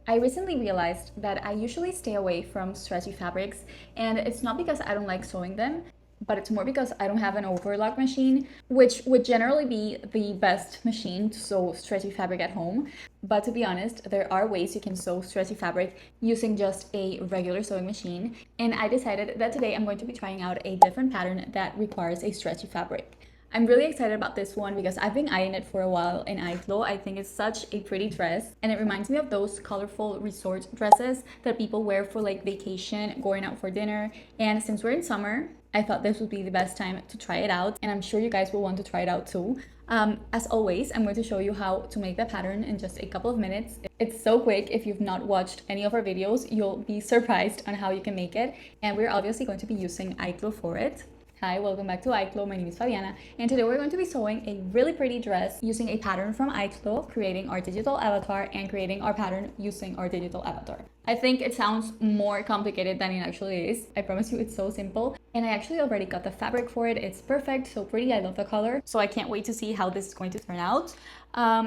I recently realized that I usually stay away from stretchy fabrics, and it's not because I don't like sewing them, but it's more because I don't have an overlock machine, which would generally be the best machine to sew stretchy fabric at home. But to be honest, there are ways you can sew stretchy fabric using just a regular sewing machine, and I decided that today I'm going to be trying out a different pattern that requires a stretchy fabric. I'm really excited about this one because I've been eyeing it for a while in Iclo. I think it's such a pretty dress and it reminds me of those colorful resort dresses that people wear for like vacation, going out for dinner. And since we're in summer, I thought this would be the best time to try it out, and I'm sure you guys will want to try it out too. As always, I'm going to show you how to make the pattern in just a couple of minutes. It's so quick. If you've not watched any of our videos, you'll be surprised on how you can make it, and we're obviously going to be using Iclo for it. Hi, welcome back to Iclo. My name is Fabiana, and today we're going to be sewing a really pretty dress using a pattern from Iclo, creating our digital avatar, and creating our pattern using our digital avatar. I think it sounds more complicated than it actually is. I promise you it's so simple, and I actually already got the fabric for it. It's perfect, so pretty. I love the color, so I can't wait to see how this is going to turn out.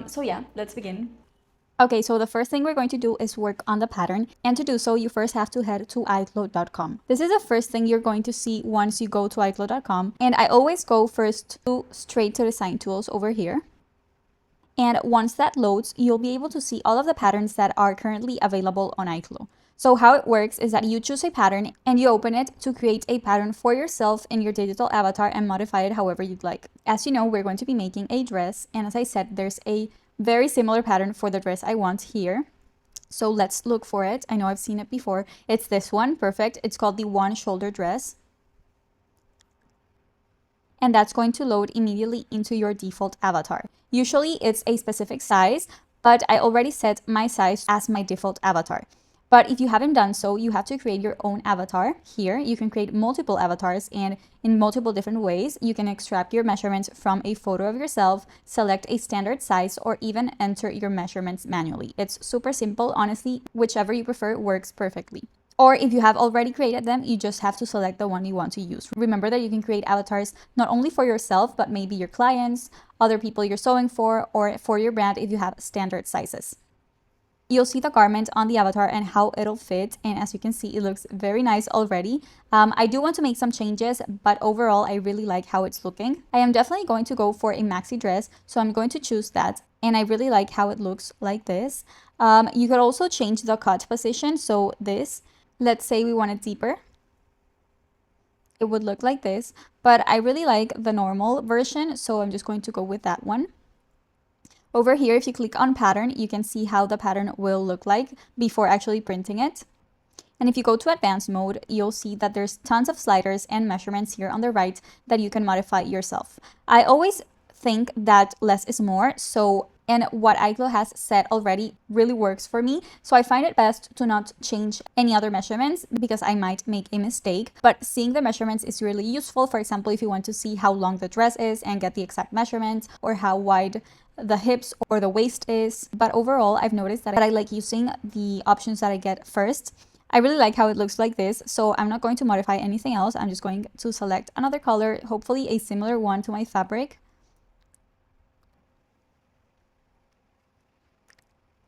So yeah, let's begin. Okay, so the first thing we're going to do is work on the pattern, and to do so you first have to head to iclo.com. This is the first thing you're going to see once you go to iclo.com, and I always go first to straight to design tools over here. And once that loads, you'll be able to see all of the patterns that are currently available on Iclo. So how it works is that you choose a pattern and you open it to create a pattern for yourself in your digital avatar and modify it however you'd like. As you know, we're going to be making a dress, and as I said, there's a very similar pattern for the dress I want here. So let's look for it. I know I've seen it before. It's this one, perfect. It's called the one shoulder dress. And that's going to load immediately into your default avatar. Usually it's a specific size, but I already set my size as my default avatar. But if you haven't done so, you have to create your own avatar. Here, you can create multiple avatars, and in multiple different ways. You can extract your measurements from a photo of yourself, select a standard size, or even enter your measurements manually. It's super simple, honestly. Whichever you prefer works perfectly. Or if you have already created them, you just have to select the one you want to use. Remember that you can create avatars not only for yourself, but maybe your clients, other people you're sewing for, or for your brand if you have standard sizes. You'll see the garment on the avatar and how it'll fit, and as you can see, it looks very nice already. I do want to make some changes, but overall I really like how it's looking. I am definitely going to go for a maxi dress, so I'm going to choose that, and I really like how it looks like this. You could also change the cut position, so this, let's say we want it deeper, it would look like this, but I really like the normal version, so I'm just going to go with that one. Over here, if you click on pattern, you can see how the pattern will look like before actually printing it. And if you go to advanced mode, you'll see that there's tons of sliders and measurements here on the right that you can modify yourself. I always think that less is more, and what Iclo has set already really works for me. So I find it best to not change any other measurements because I might make a mistake. But seeing the measurements is really useful. For example, if you want to see how long the dress is and get the exact measurements, or how wide the hips or the waist is. But overall, I've noticed that I like using the options that I get first. I really like how it looks like this, so I'm not going to modify anything else. I'm just going to select another color, hopefully a similar one to my fabric.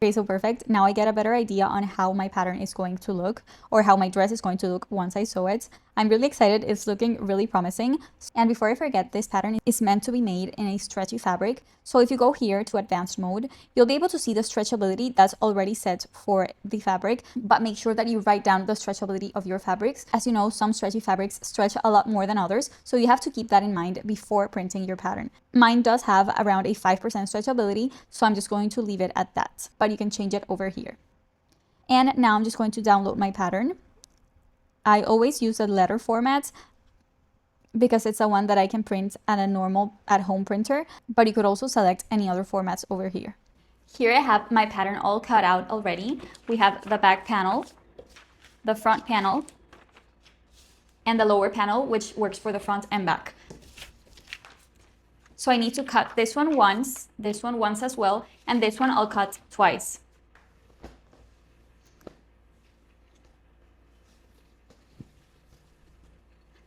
Okay, so perfect. Now I get a better idea on how my pattern is going to look, or how my dress is going to look once I sew it. I'm really excited. It's looking really promising. And before I forget, this pattern is meant to be made in a stretchy fabric. So if you go here to advanced mode, you'll be able to see the stretchability that's already set for the fabric, but make sure that you write down the stretchability of your fabrics. As you know, some stretchy fabrics stretch a lot more than others, so you have to keep that in mind before printing your pattern. Mine does have around a 5% stretchability, so I'm just going to leave it at that, but you can change it over here. And now I'm just going to download my pattern. I always use a letter format because it's the one that I can print at a normal at-home printer, but you could also select any other formats over here. Here I have my pattern all cut out already. We have the back panel, the front panel, and the lower panel, which works for the front and back. So I need to cut this one once as well, and this one I'll cut twice.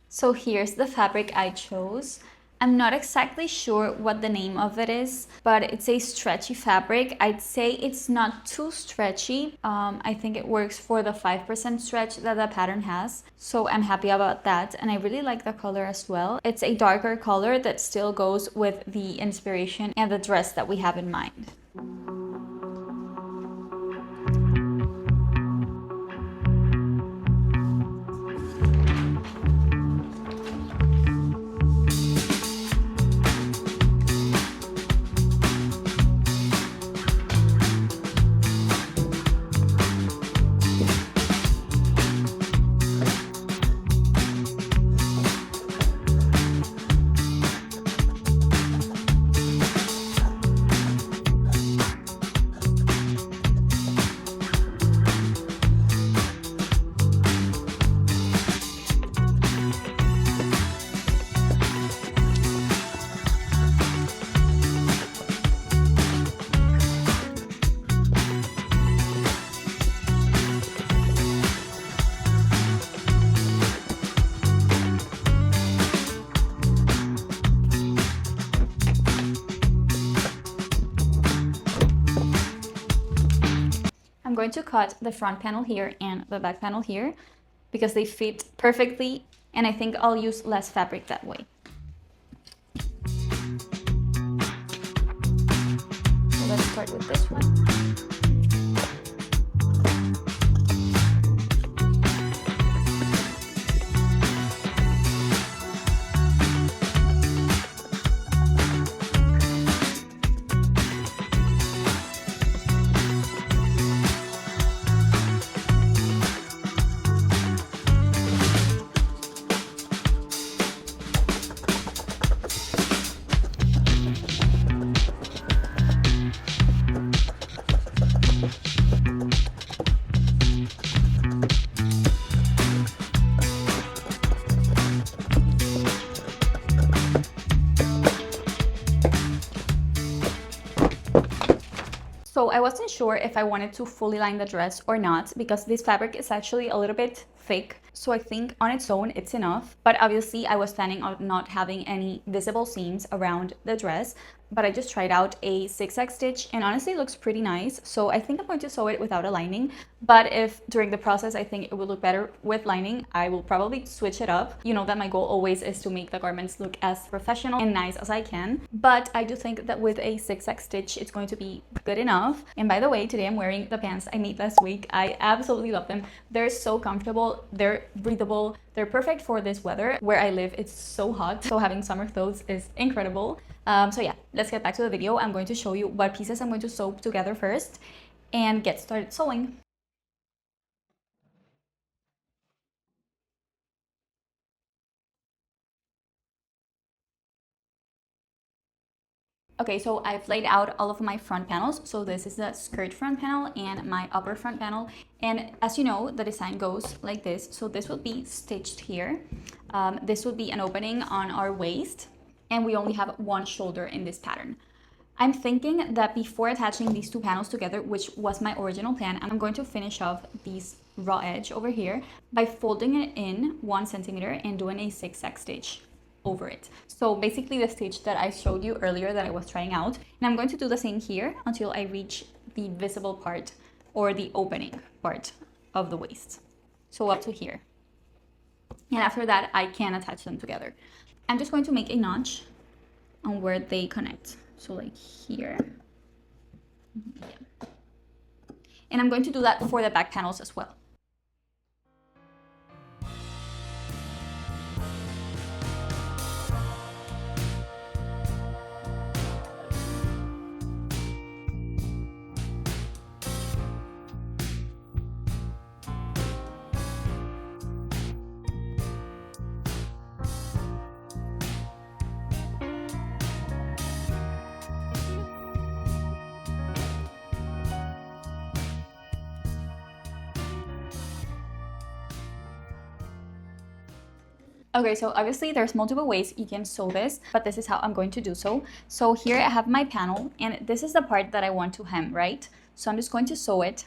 So here's the fabric I chose. I'm not exactly sure what the name of it is, but it's a stretchy fabric. I'd say it's not too stretchy. I think it works for the 5% stretch that the pattern has. So I'm happy about that. And I really like the color as well. It's a darker color that still goes with the inspiration and the dress that we have in mind. I'm going to cut the front panel here and the back panel here because they fit perfectly, and I think I'll use less fabric that way. So let's start with this one. So I wasn't sure if I wanted to fully line the dress or not because this fabric is actually a little bit thick. So I think on its own it's enough. But obviously I was planning on not having any visible seams around the dress. But I just tried out a zigzag stitch and honestly it looks pretty nice. So I think I'm going to sew it without a lining. But if during the process I think it would look better with lining, I will probably switch it up. You know that my goal always is to make the garments look as professional and nice as I can. But I do think that with a zigzag stitch it's going to be good enough. And by the way, today I'm wearing the pants I made last week. I absolutely love them. They're so comfortable, they're breathable, they're perfect for this weather. Where I live it's so hot, so having summer clothes is incredible. So yeah, let's get back to the video. I'm going to show you what pieces I'm going to sew together first and get started sewing. Okay, so I've laid out all of my front panels. So this is the skirt front panel and my upper front panel. And as you know, the design goes like this. So this will be stitched here. This will be an opening on our waist. And we only have one shoulder in this pattern. I'm thinking that before attaching these two panels together, which was my original plan, I'm going to finish off this raw edge over here by folding it in 1 centimeter and doing a zigzag stitch over it. So basically the stitch that I showed you earlier that I was trying out. And I'm going to do the same here until I reach the visible part or the opening part of the waist. So up to here. And after that, I can attach them together. I'm just going to make a notch on where they connect. So like here. Yeah. And I'm going to do that for the back panels as well. Okay, so obviously there's multiple ways you can sew this, but this is how I'm going to do so. So here I have my panel, and this is the part that I want to hem, right? So I'm just going to sew it.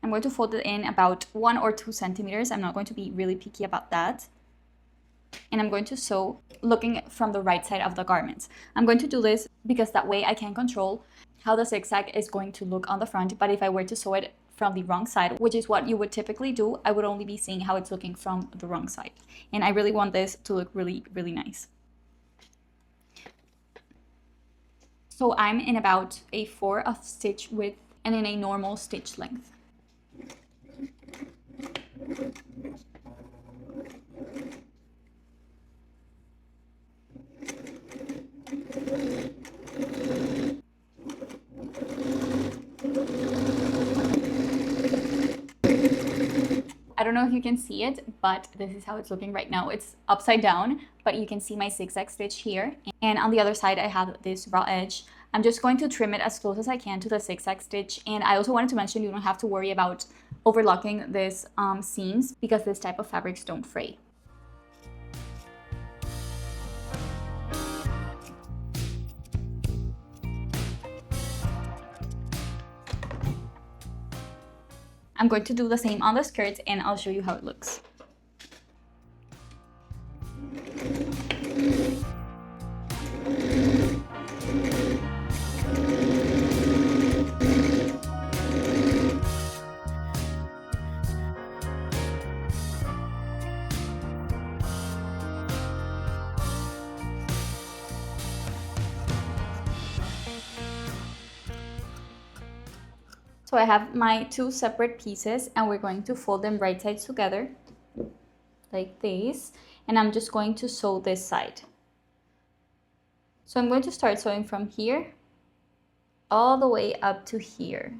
I'm going to fold it in about 1 or 2 centimeters. I'm not going to be really picky about that. and I'm going to sew looking from the right side of the garment. I'm going to do this because that way I can control how the zigzag is going to look on the front, but if I were to sew it from the wrong side, which is what you would typically do, I would only be seeing how it's looking from the wrong side. And I really want this to look really, really nice. So I'm in about a 4 of stitch width and in a normal stitch length. I don't know if you can see it, but this is how it's looking right now. It's upside down, but you can see my zigzag stitch here. And on the other side, I have this raw edge. I'm just going to trim it as close as I can to the zigzag stitch. And I also wanted to mention you don't have to worry about overlocking these seams because this type of fabrics don't fray. I'm going to do the same on the skirts and I'll show you how it looks. So I have my 2 separate pieces and we're going to fold them right sides together like this, and I'm just going to sew this side. So I'm going to start sewing from here all the way up to here.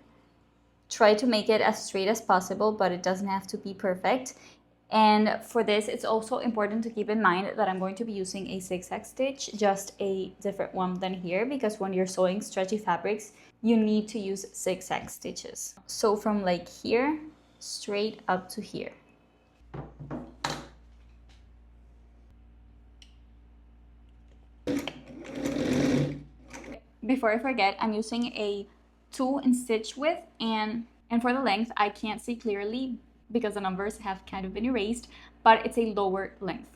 Try to make it as straight as possible, but it doesn't have to be perfect. And for this, it's also important to keep in mind that I'm going to be using a zigzag stitch, just a different one than here, because when you're sewing stretchy fabrics, you need to use zigzag stitches. So from like here, straight up to here. Before I forget, I'm using a 2 in stitch width, and for the length, I can't see clearly because the numbers have kind of been erased, but it's a lower length.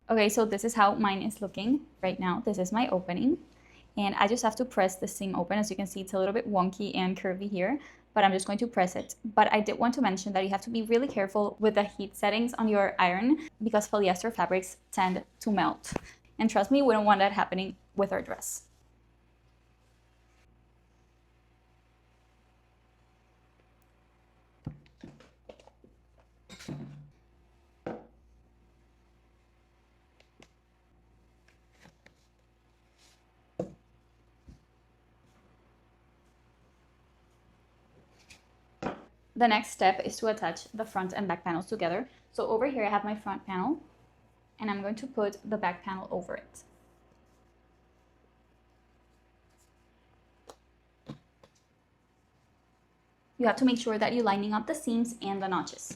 Okay, so this is how mine is looking right now. This is my opening, and I just have to press the seam open. As you can see, it's a little bit wonky and curvy here, but I'm just going to press it. But I did want to mention that you have to be really careful with the heat settings on your iron because polyester fabrics tend to melt. And trust me, we don't want that happening with our dress. The next step is to attach the front and back panels together. So over here I have my front panel, and I'm going to put the back panel over it. You have to make sure that you're lining up the seams and the notches.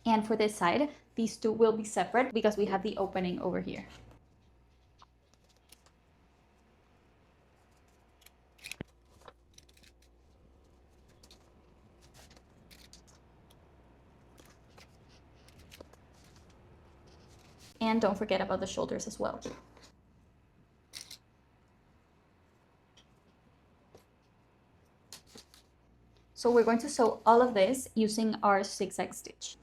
And for this side, these two will be separate because we have the opening over here. And don't forget about the shoulders as well. So we're going to sew all of this using our zigzag stitch.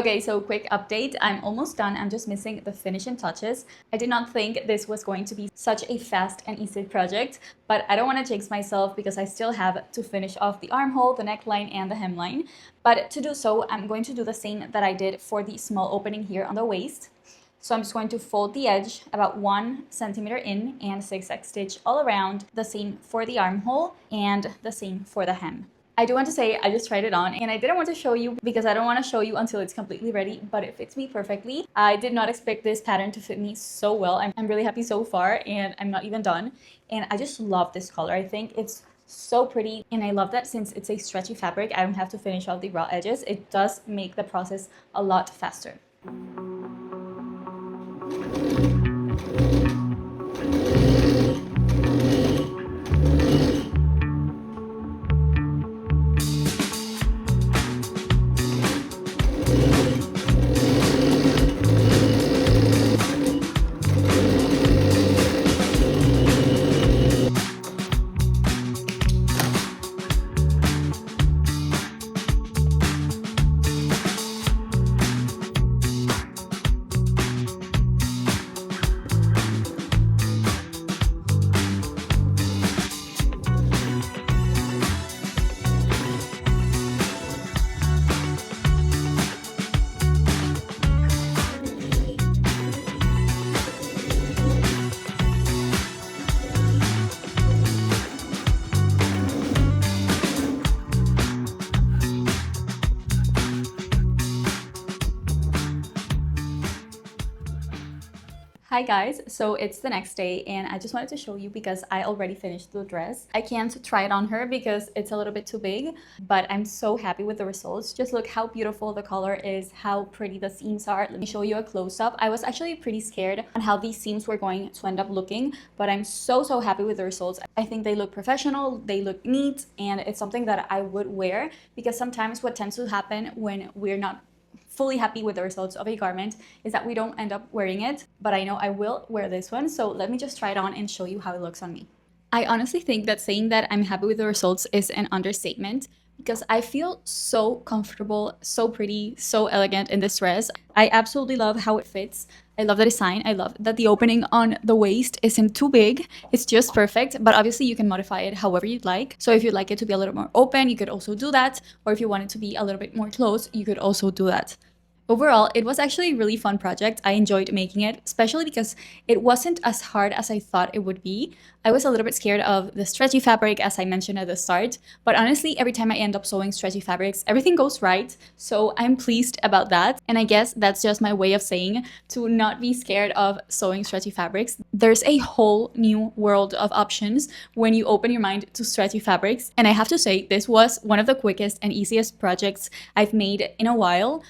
Okay, so quick update. I'm almost done. I'm just missing the finishing touches. I did not think this was going to be such a fast and easy project, but I don't want to jinx myself because I still have to finish off the armhole, the neckline, and the hemline. But to do so, I'm going to do the same that I did for the small opening here on the waist. So I'm just going to fold the edge about 1 centimeter in and zigzag stitch all around, the same for the armhole and the same for the hem. I do want to say I just tried it on and I didn't want to show you because I don't want to show you until it's completely ready, but it fits me perfectly. I did not expect this pattern to fit me so well. I'm really happy so far and I'm not even done. And I just love this color. I think it's so pretty and I love that since it's a stretchy fabric, I don't have to finish off the raw edges. It does make the process a lot faster. Hi guys, so it's the next day and I just wanted to show you because I already finished the dress. I can't try it on her because it's a little bit too big, but I'm so happy with the results. Just look how beautiful the color is, how pretty the seams are. Let me show you a close-up. I was actually pretty scared on how these seams were going to end up looking, but I'm so happy with the results. I think they look professional, they look neat, and it's something that I would wear because sometimes what tends to happen when we're not fully happy with the results of a garment is that we don't end up wearing it, but I know I will wear this one, so let me just try it on and show you how it looks on me. I honestly think that saying that I'm happy with the results is an understatement because I feel so comfortable, so pretty, so elegant in this dress. I absolutely love how it fits. I love the design. I love that the opening on the waist isn't too big. It's just perfect, but obviously you can modify it however you'd like. So if you'd like it to be a little more open, you could also do that. Or if you want it to be a little bit more closed, you could also do that. Overall, it was actually a really fun project. I enjoyed making it, especially because it wasn't as hard as I thought it would be. I was a little bit scared of the stretchy fabric, as I mentioned at the start, but honestly, every time I end up sewing stretchy fabrics, everything goes right, so I'm pleased about that. And I guess that's just my way of saying to not be scared of sewing stretchy fabrics. There's a whole new world of options when you open your mind to stretchy fabrics, and I have to say, this was one of the quickest and easiest projects I've made in a while.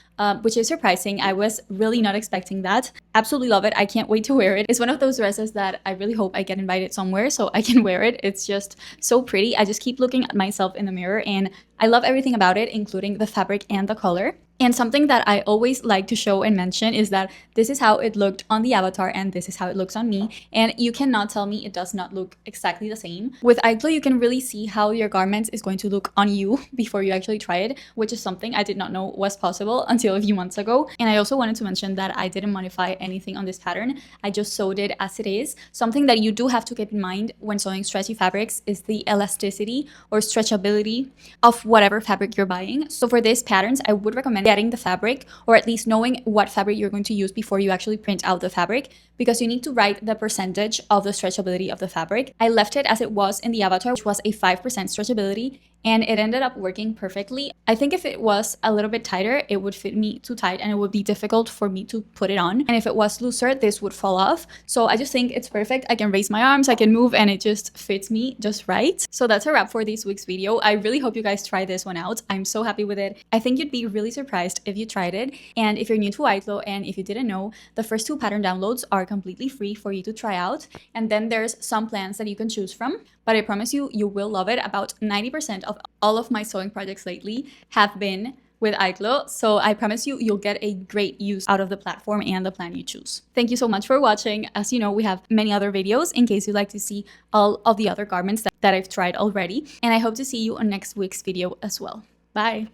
Which is surprising. I was really not expecting that. Absolutely love it. I can't wait to wear it. It's one of those dresses that I really hope I get invited somewhere so I can wear it. It's just so pretty. I just keep looking at myself in the mirror and I love everything about it, including the fabric and the color. And something that I always like to show and mention is that this is how it looked on the avatar and this is how it looks on me. And you cannot tell me it does not look exactly the same. With iGlow, you can really see how your garment is going to look on you before you actually try it, which is something I did not know was possible until a few months ago. And I also wanted to mention that I didn't modify anything on this pattern. I just sewed it as it is. Something that you do have to keep in mind when sewing stretchy fabrics is the elasticity or stretchability of whatever fabric you're buying. So for these patterns, I would recommend getting the fabric, or at least knowing what fabric you're going to use before you actually print out the fabric, because you need to write the percentage of the stretchability of the fabric. I left it as it was in the avatar, which was a 5% stretchability, and it ended up working perfectly. I think if it was a little bit tighter, it would fit me too tight and it would be difficult for me to put it on. And if it was looser, this would fall off. So I just think it's perfect. I can raise my arms, I can move, and it just fits me just right. So that's a wrap for this week's video. I really hope you guys try this one out. I'm so happy with it. I think you'd be really surprised if you tried it. And if you're new to iGlow and if you didn't know, the first 2 pattern downloads are completely free for you to try out. And then there's some plans that you can choose from. But I promise you, you will love it. About 90% of all of my sewing projects lately have been with iGlow. So I promise you, you'll get a great use out of the platform and the plan you choose. Thank you so much for watching. As you know, we have many other videos in case you'd like to see all of the other garments that I've tried already. And I hope to see you on next week's video as well. Bye.